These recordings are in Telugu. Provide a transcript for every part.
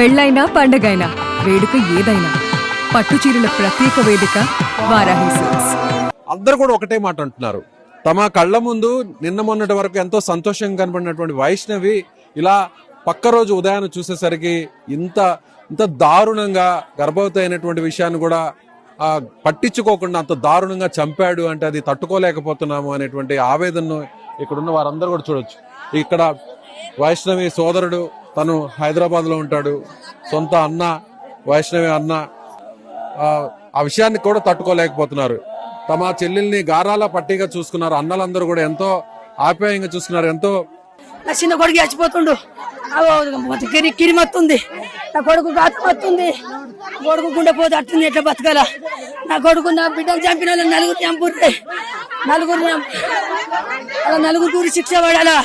పెళ్ళైనా పండగైనా వేడుక ఏదైనా పట్టు చీరల ప్రత్యేక వేదిక వారాహి సిల్క్స్. అందరూ కూడా ఒకటే మాట అంటున్నారు. తమ కళ్ళ ముందు నిన్న మొన్నటి వరకు ఎంతో సంతోషంగా కనబడినటువంటి వైష్ణవి ఇలా పక్క రోజు ఉదయాన్ని చూసేసరికి ఇంత ఇంత దారుణంగా గర్భవతి అయినటువంటి విషయాన్ని కూడా పట్టించుకోకుండా అంత దారుణంగా చంపాడు అంటే అది తట్టుకోలేకపోతున్నాము అనేటువంటి ఆవేదనను ఇక్కడున్న వారందరూ కూడా చూడొచ్చు. ఇక్కడ వైష్ణవి సోదరుడు తను హైదరాబాద్ లో ఉంటాడు, సొంత అన్న వైష్ణవి అన్న ఆ విషయాన్ని కూడా తట్టుకోలేకపోతున్నారు. తమ చెల్లెల్ని గారాల పట్టిగా చూసుకున్నారు. అన్నలందరూ కూడా ఎంతో ఆప్యాయంగా చూసుకున్నారు. ఎంతో నా చిన్న కొడుకు చచ్చిపోతుండు, కిరిమత్తుంది, నా కొడుకు గాతమత్తుంది, కొడుకు గుండె పోతే అట్టుంది, ఎట్లా బతకాల? నా కొడుకు నా బిడ్డను చంపిన వాళ్ళు నలుగురు చంపుర్రే, నలుగురు శిక్ష పడాలా,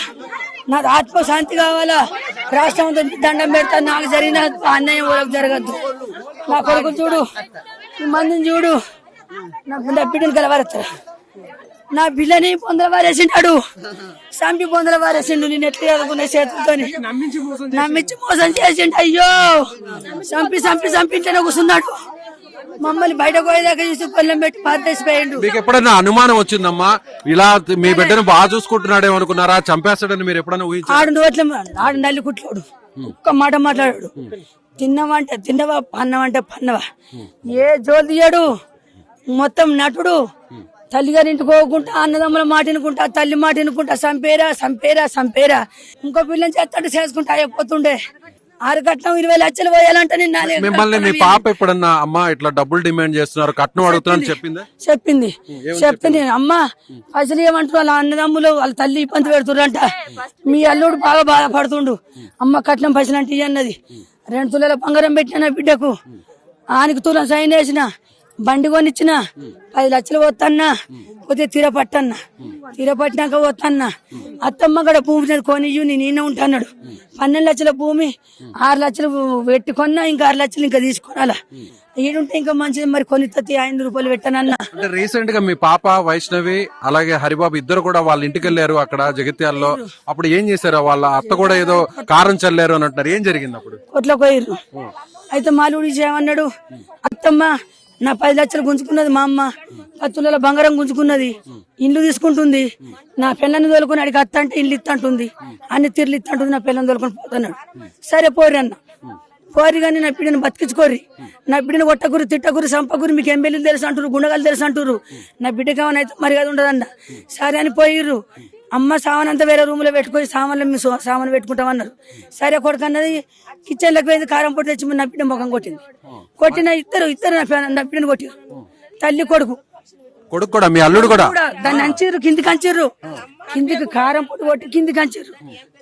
నాకు ఆత్మ శాంతి కావాలా, రాష్ట్రం దండం పెడతా, నాకు జరిగిన అన్యాయం వాళ్ళకి జరగద్దు. నా కొడుకు చూడు, మందిని చూడు, నా బిడ్డను కలవరతారా? నా బిడ్డని పొందల వారేసింటాడు, చంపి పొందల వారేసిండు. నేను ఎట్లా చదువుకునే చేతులతో నమ్మించి మోసం చేసిండు. అయ్యో చంపి ఇంట్లోనే కూర్చున్నాడు. మమ్మల్ని బయట పోయేదాకా చూసి పొల్లం పెట్టి పాతేసిపోయిండు. మీకు ఎప్పుడైనా అనుమానం వచ్చిందమ్మా ఇలా మీ బిడ్డను బాగా చూసుకుంటున్నాడేమో అనుకున్నారా? చంపేస్తాడని మీరు ఎప్పుడైనా ఊహించారా? ఆడు నల్లి కుట్లాడు, ఒక్క మాట మాట్లాడాడు. తిన్నవంటే తిన్నవా, పన్నవంటే పన్నవా, ఏ జోలు తీయడు. మొత్తం నటుడు. తల్లిగారింటికి పోకుండా అన్నదమ్ముల మాట వినుకుంటా, తల్లి మాట వినుకుంటా, సంపేరా ఇంకో పిల్లని చేస్తాడు చేసుకుంటా అయిపోతుండే. 6 కట్నం 20 లక్షలు పోయాలంటే మిమ్మల్ని మీ పాప ఎప్పుడన్నా అమ్మా ఇట్లా డబ్బులు డిమాండ్ చేస్తున్నారు, కట్నం అడుగుతున్నాను చెప్పింది. అమ్మ పైసలు ఏమంటారు, వాళ్ళ అన్నదమ్ములు వాళ్ళ తల్లి ఇబ్బంది పెడుతుర్రంట, మీ అల్లుడు బాగా బాధపడుతుండు, అమ్మ కట్నం పైసలు అంటే అన్నది. 2 తులాల బంగారం పెట్టిన బిడ్డకు, ఆనికి తులం సైన్ వేసిన, బండి కొనిచ్చిన, 10 లక్షలు పోతాన్నా, కొద్దిగా తీరపట్టినాక పోతాన్నా. అత్తమ్మ కూడా భూమి కొనియ్యు, నేనే ఉంటాన్నాడు. 12 లక్షల భూమి 6 లక్షలు పెట్టుకున్నా, ఇంకా 6 లక్షలు ఇంకా తీసుకోవాలా. ఈడుంటే ఇంకా మంచిది, మరి కొన్ని 5 రూపాయలు పెట్టానన్నా. రీసెంట్ గా మీ పాప వైష్ణవి అలాగే హరిబాబు ఇద్దరు కూడా వాళ్ళ ఇంటికి వెళ్ళారు అక్కడ జగిత్యాలలో. అప్పుడు ఏం చేశారు? వాళ్ళ అత్త కూడా ఏదో కారం చల్లారు అని అంటున్నారు. ఏం జరిగింది అప్పుడు? కొట్ల పోయిర్రు. అయితే మాలుడి ఏమన్నాడు, అత్తమ్మ నా 10 లక్షలు గుంజుకున్నది, మా అమ్మ 10 తులాల బంగారం గుంజుకున్నది, ఇల్లు తీసుకుంటుంది, నా పిల్లని తోలుకొని అడిగి అత్త అంటే ఇల్లు ఇత్తంటుంది, అన్ని తీర్లు ఇత్తంటుంది, నా పిల్లని తోలుకొని పోతున్నాడు. సరే పోరి అన్న, పోరి కానీ నా బిడ్డను బతికించుకోర్రి, నా బిడ్డను కొట్టగురు, తిట్టగురు, సంపగురు, మీకు ఎంబెల్లు తెలుసు అంటారు, గుండగాలు తెలుసు అంటారు, నా బిడ్డకి ఏమైనా అయితే మరి అది ఉండదన్న. సరే అని పోయిర్రు. అమ్మ సామాన్ అంతా వేరే రూమ్ లో పెట్టుకొని సామాన్లు మీ సామాన్ పెట్టుకుంటామన్నారు. సరే కొడుకు అన్నది కిచెన్ లోకి పోయింది, కారం పొడి తెచ్చి నా బిడ్డ ముఖం కొట్టిన ఇద్దరు నా బిడ్డను కొట్టారు. తల్లి కొడుకు కూడా మీ అల్లుడు కూడా దాన్ని అంచిర్రు, కిందికి కారం పొడి కొట్టి కిందికి అంచిర్రు.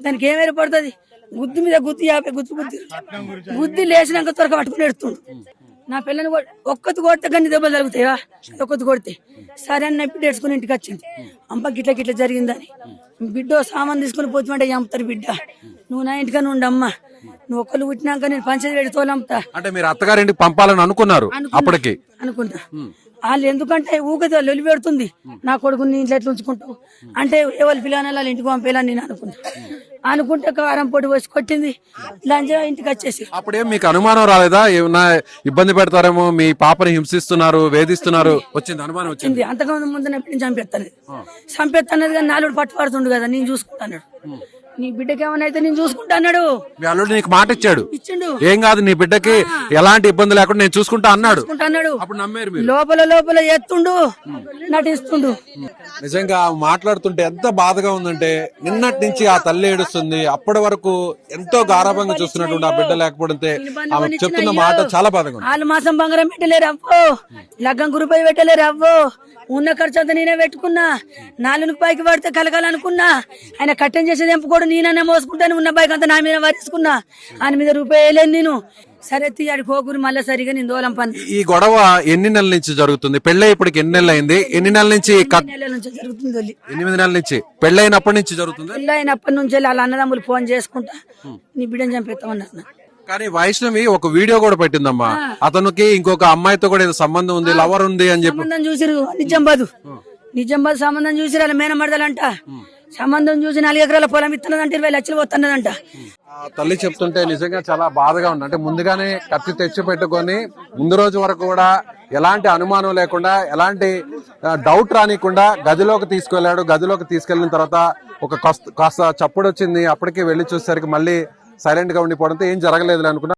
దానికి ఏం ఏర్పడుతుంది? గుద్ది మీద గుద్ది 50 గుద్ది లేచినాక త్వరగా పట్టుకుని ఎడుతుండు. నా పిల్లని ఒక్కతి కొడితే గన్ని దెబ్బలు జరుగుతాయా? ఒక్కతి కొడితే సరే అని నా బిడ్డ ఏడ్చుకుని ఇంటికి వచ్చింది. అమ్మ గిట్ల జరిగిందని. బిడ్డ సామాన్ తీసుకుని పోతుంటే చంపుతారు. బిడ్డ నువ్వు నా ఇంటికని ఉండమ్మా, నువ్వు ఒక్కరు పుట్టినాక నేను పంచది పెడుతోలంతా అంటే మీరు అత్తగారింటికి పంపాలని అనుకున్నారు అప్పటికి? అనుకున్నా. వాళ్ళు ఎందుకంటే ఊగది లొలి పెడుతుంది, నా కొడుకుని ఇంట్లో ఎట్లా ఉంచుకుంటావు అంటే ఎవరు పిల్లలు వాళ్ళ ఇంటికి పంపేయాలని నేను అనుకుంటే కారం పొడి వచ్చి కొట్టింది. లంజా ఇంటికి వచ్చేసి అప్పుడేం మీకు అనుమానం రాలేదా? ఏమన్నా ఇబ్బంది పెడతారేమో, మీ పాపని హింసిస్తున్నారు, వేధిస్తున్నారు, వచ్చింది అనుమానం? వచ్చింది. అంతకుముందు ముందు నేను చంపేస్తానది కానీ నాలుగు పట్టుపడుతుండు కదా, నేను చూసుకుంటాను. నీ బిడ్డకి ఏమైనా అయితే నేను చూసుకుంటాడు. మీ అల్లుడు నీకు మాట ఇచ్చాడు, ఏం కాదు నీ బిడ్డకి ఎలాంటి ఇబ్బంది లేకుండా నేను చూసుకుంటా అన్నాడు. అప్పుడు నమ్మారు మీరు? లోపల ఎత్తుండు, నటిస్తుండు. నిజంగా మాట్లాడుతుంటే ఎంత బాధగా ఉందంటే, నిన్నటి నుంచి ఆ తల్లి ఏడుస్తుంది. అప్పటి వరకు ఎంతో గారాభంగా చూస్తున్నటువంటి ఆ బిడ్డ లేకపోతే ఆమె చెప్తున్న మాట చాలా బాధగా ఉంది. 4 మాసం బంగారం పెట్టలేరు అవ్వో, లగ్గం రూపాయి పెట్టలేరు అవ్వో, ఉన్న ఖర్చు అంతా నేనే పెట్టుకున్నా, 4 పైకి పడితే కలగాలనుకున్నా, ఆయన కట్టెం చేసేది ఎంపుకోడు, నేనన్నా మోసుకుంటాను, ఉన్న బైక్ అంతా నా మీద వరేసుకున్నా, ఆయన మీద రూపాయి వేయలేను నేను. సరే తీయాడు కోకూరి మళ్ళీ సరిగా నేను దూరం పని. ఈ గొడవ ఎన్ని నెలల నుంచి జరుగుతుంది? పెళ్ళై ఇప్పటికి ఎన్ని నెలలు అయింది? ఎన్ని నెలల నుంచి? 8 నెలల నుంచి జరుగుతుంది. 8 నెలల నుంచి. పెళ్ళైనప్పటి నుంచి జరుగుతుంది. పెళ్ళైనప్పటి నుంచి వాళ్ళ అన్నదమ్ములు ఫోన్ చేసుకుంటా నీ బిడ్డని చంపేస్తామన్నారు. కానీ వైష్ణవి ఒక వీడియో కూడా పెట్టిందమ్మా, అతనికి ఇంకొక అమ్మాయితో కూడా ఏదో సంబంధం ఉంది, లవర్ ఉంది అని చెప్పి. సంబంధం చూసిరు, నిజామాబాద్ సంబంధం చూసిరు. వాళ్ళ మేనమడదలంట సంబంధం చూసి 4 ఎకరాల పొలం ఇస్తున్నదంటే 20 లక్షలు పోతున్నదంట. తల్లి చెప్తుంటే నిజంగా చాలా బాధగా ఉంది. అంటే ముందుగానే కత్తి తెచ్చి పెట్టుకొని ముందు రోజు వరకు కూడా ఎలాంటి అనుమానం లేకుండా ఎలాంటి డౌట్ రానికుండా గదిలోకి తీసుకెళ్లాడు. గదిలోకి తీసుకెళ్లిన తర్వాత ఒక కాస్త చప్పుడు వచ్చింది. అప్పటికే వెళ్లి చూసేసరికి మళ్ళీ సైలెంట్ గా ఉండిపోవడంతో ఏం జరగలేదు అనుకున్నా.